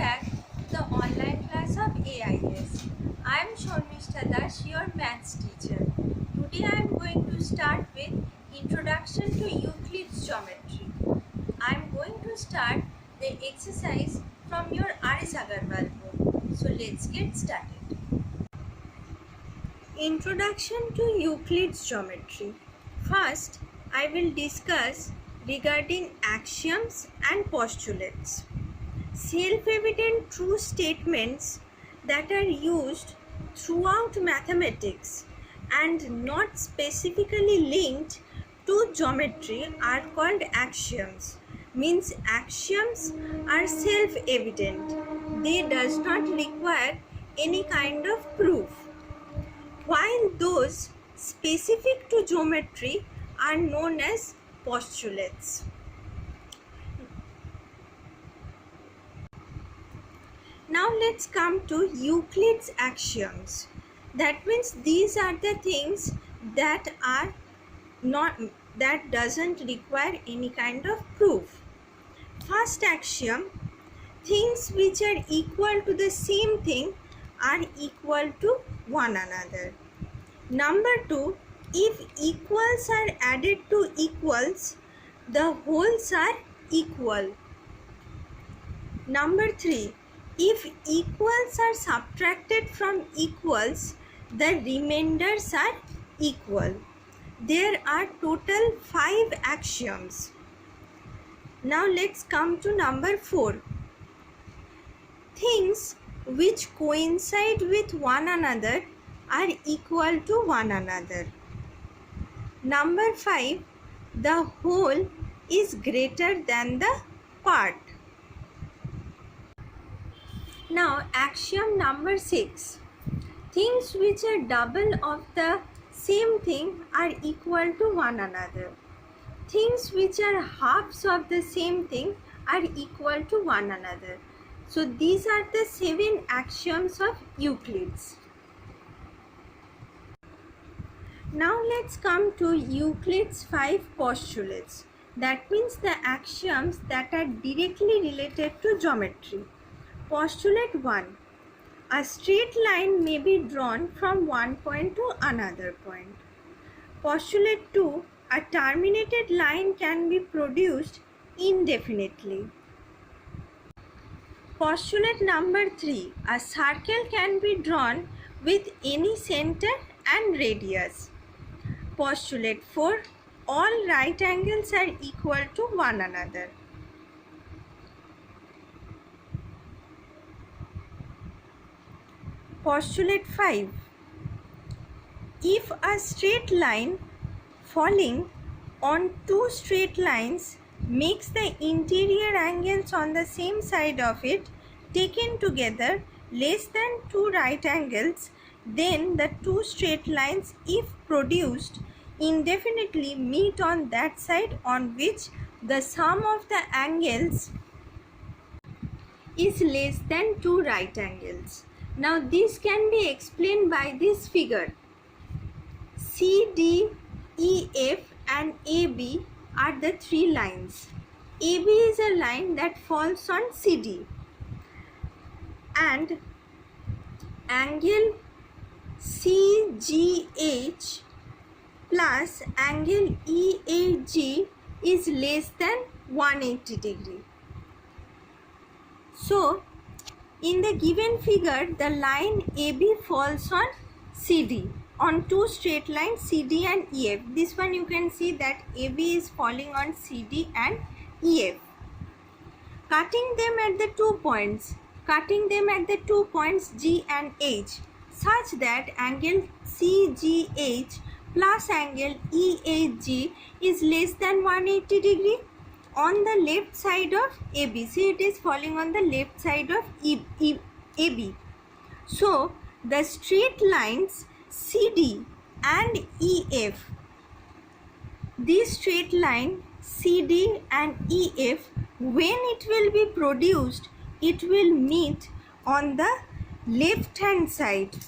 back to the online class of AIS. I am Sharmishta Das, your maths teacher. Today I am going to start with Introduction to Euclid's Geometry. I am going to start the exercise from your R.S. Agarwal book. So let's get started. Introduction to Euclid's Geometry. First, I will discuss regarding axioms and postulates. Self-evident true statements that are used throughout mathematics and not specifically linked to geometry are called axioms. Means axioms are self-evident. They does not require any kind of proof. While those specific to geometry are known as postulates. Now let's come to Euclid's axioms. That means these are the things that doesn't require any kind of proof. First axiom, things which are equal to the same thing are equal to one another. Number 2, if equals are added to equals, the wholes are equal. Number 3, if equals are subtracted from equals, the remainders are equal. There are total 5 axioms. Now let's come to number 4. Things which coincide with one another are equal to one another. Number 5, the whole is greater than the part. Now axiom number 6. Things which are double of the same thing are equal to one another. Things which are halves of the same thing are equal to one another. So these are the 7 axioms of Euclid's. Now let's come to Euclid's 5 postulates. That means the axioms that are directly related to geometry. Postulate 1. A straight line may be drawn from one point to another point. Postulate 2. A terminated line can be produced indefinitely. Postulate number 3. A circle can be drawn with any center and radius. Postulate 4. All right angles are equal to one another. Postulate 5. If a straight line falling on 2 straight lines makes the interior angles on the same side of it taken together less than 2 right angles, then the 2 straight lines, if produced indefinitely, meet on that side on which the sum of the angles is less than 2 right angles. Now this can be explained by this figure. CD, EF and AB are the 3 lines. AB is a line that falls on CD and angle CGH plus angle EAG is less than 180 degree. So in the given figure, the line AB falls on CD, on 2 straight lines CD and EF. This one you can see that AB is falling on CD and EF. Cutting them at the 2 points G and H, such that angle CGH plus angle EAG is less than 180 degree. On the left side of AB. See, it is falling on the left side of AB. So, the straight lines CD and EF, this straight line CD and EF, when it will be produced, it will meet on the left hand side.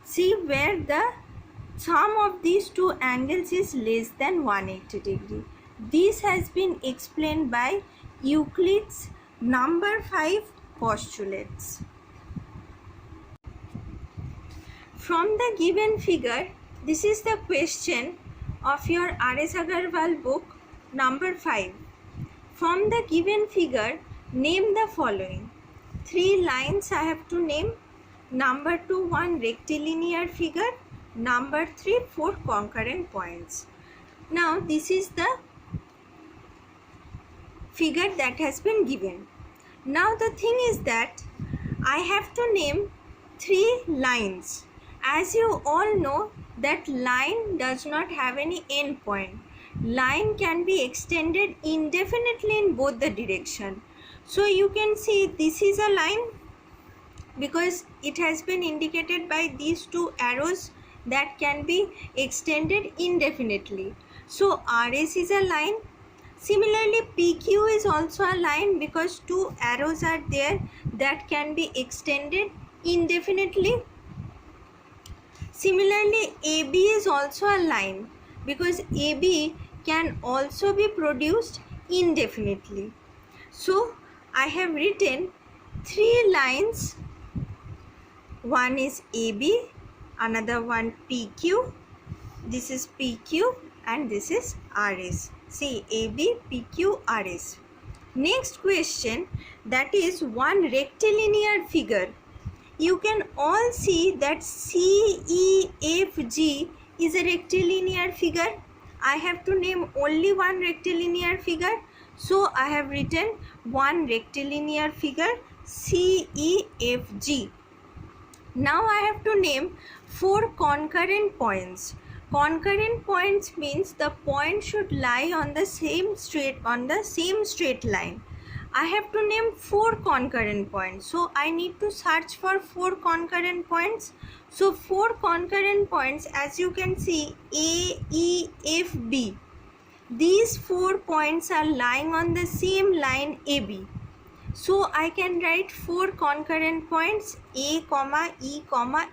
See where the sum of these 2 angles is less than 180 degree. This has been explained by Euclid's Number 5, postulates. From the given figure, this is the question of your R.S. Agarwal book, number 5. From the given figure, name the following. 3 lines I have to name. Number 2, 1 rectilinear figure. Number 3, 4 concurrent points. Now this is the figure that has been given. Now the thing is that I have to name 3 lines. As you all know that line does not have any end point. Line can be extended indefinitely in both the direction. So you can see this is a line because it has been indicated by these 2 arrows that can be extended indefinitely. So RS is a line. Similarly, PQ is also a line because 2 arrows are there that can be extended indefinitely. Similarly, AB is also a line because AB can also be produced indefinitely. So I have written 3 lines. One is AB, another one PQ, this is PQ and this is RS. See, AB, PQ, RS. Next question, that is one rectilinear figure. You can all see that CEFG is a rectilinear figure. I have to name only one rectilinear figure. So I have written one rectilinear figure CEFG. Now I have to name 4 concurrent points. Concurrent points means the point should lie on the same straight line. I have to name 4 concurrent points. So I need to search for 4 concurrent points. So 4 concurrent points, as you can see, A, E, F, B. These 4 points are lying on the same line AB. So I can write 4 concurrent points A, E,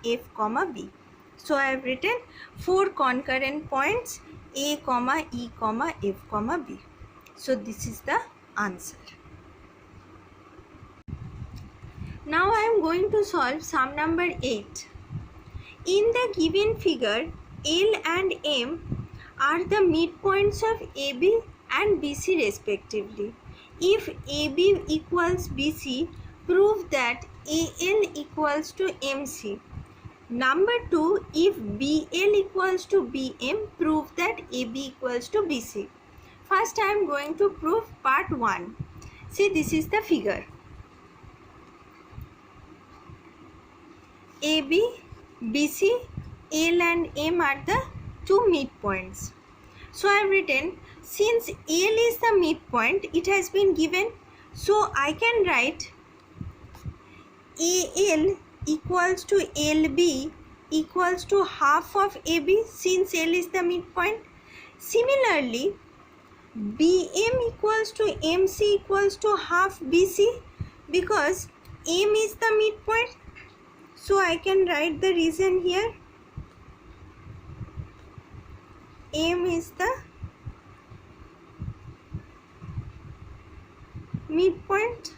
F, B. So I have written 4 concurrent points A, E, F, B. So this is the answer. Now I am going to solve sum number 8. In the given figure, L and M are the midpoints of AB and BC respectively. If AB equals BC, prove that AL equals to MC. Number 2, if BL equals to BM, prove that AB equals to BC. First I am going to prove part 1. See, this is the figure. AB, BC, L and M are the 2 midpoints. So I have written, since L is the midpoint, it has been given. So I can write AL equals to LB equals to half of AB since L is the midpoint. Similarly, BM equals to MC equals to half BC because M is the midpoint. So I can write the reason here. M is the midpoint.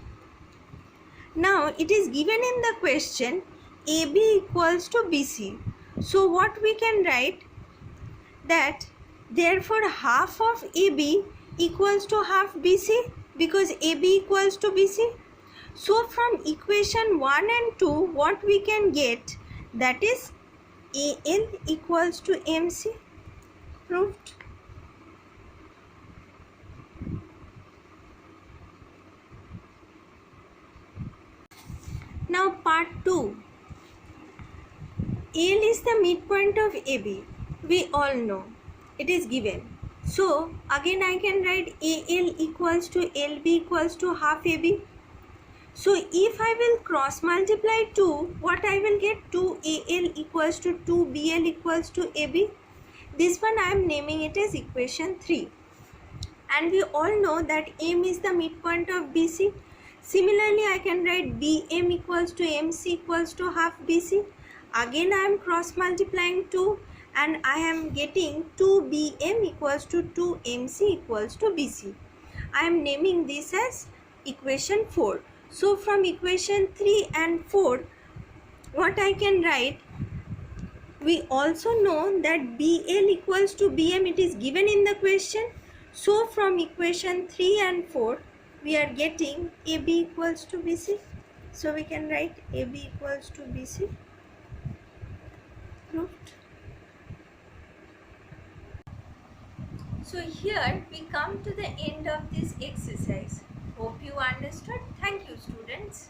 Now it is given in the question AB equals to BC. So what we can write, that therefore half of AB equals to half BC because AB equals to BC. So from equation 1 and 2, what we can get, that is AL equals to MC. Proved. Now part 2. L is the midpoint of AB. We all know. It is given. So again I can write AL equals to LB equals to half AB. So if I will cross multiply 2, what I will get? 2AL equals to 2BL equals to AB. This one I am naming it as equation 3. And we all know that M is the midpoint of BC. Similarly, I can write BM equals to MC equals to half BC. Again I am cross multiplying 2 and I am getting 2BM equals to 2MC equals to BC. I am naming this as equation 4. So from equation 3 and 4, what I can write, we also know that BL equals to BM, it is given in the question. So from equation 3 and 4, we are getting AB equals to BC. So we can write AB equals to BC. Proved. So here we come to the end of this exercise. Hope you understood. Thank you, students.